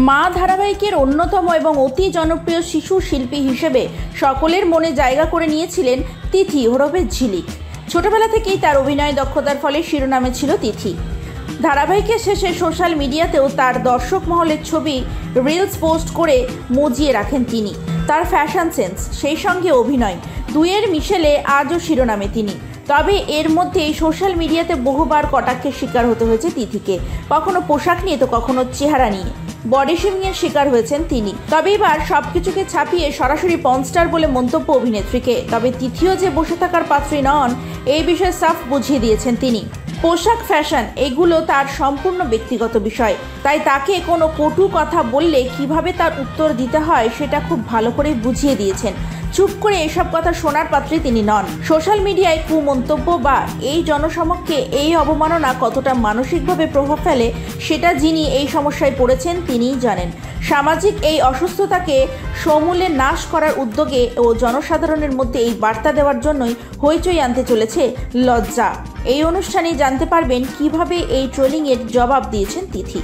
মা ধারাবাহিকের অন্যতম এবং অতি জনপ্রিয় শিশু শিল্পী হিসেবে সকলের মনে জায়গা করে নিয়েছিলেন তিথি ওরফে ঝিলিক। ছোটবেলা থেকেই তার অভিনয় দক্ষতার ফলে শিরোনামে ছিল তিথি। ধারাবাহিকের শেষে সোশ্যাল মিডিয়াতেও তার দর্শক মহলের ছবি রিলস পোস্ট করে মজিয়ে রাখেন তিনি। তার ফ্যাশন সেন্স, সেই সঙ্গে অভিনয়, দুয়ের মিশেলে আজও শিরোনামে তিনি। তবে এর মধ্যেই সোশ্যাল মিডিয়াতে বহুবার কটাক্ষের শিকার হতে হয়েছে তিথিকে, কখনো পোশাক নিয়ে তো কখনো চেহারা নিয়ে। বডি শেমিংয়ের শিকার হয়েছেন তিনি। তবে এবার সবকিছুকে ছাপিয়ে সরাসরি পর্নস্টার বলে মন্তব্য অভিনেত্রীকে। তবে তিথিও যে বসে থাকার পাত্রী নন, এই বিষয়ে সাফ বুঝিয়ে দিয়েছেন তিনি। পোশাক, ফ্যাশন এগুলো তার সম্পূর্ণ ব্যক্তিগত বিষয়, তাই তাকে কোনো কটু কথা বললে কিভাবে তার উত্তর দিতে হয় সেটা খুব ভালো করে বুঝিয়ে দিয়েছেন। চুপ করে এসব কথা শোনার পাত্রী তিনি নন। সোশ্যাল মিডিয়ায় কুমন্তব্য বা এই জনসমক্ষে এই অবমাননা কতটা মানসিকভাবে প্রভাব ফেলে সেটা যিনি এই সমস্যায় পড়েছেন তিনিই জানেন। সামাজিক এই অসুস্থতাকে সমূলে নাশ করার উদ্যোগে ও জনসাধারণের মধ্যে এই বার্তা দেওয়ার জন্যই হইচই আনতে চলেছে লজ্জা। এই অনুষ্ঠানে জানতে পারবেন কিভাবে এই ট্রোলিংয়ের জবাব দিয়েছেন তিথি।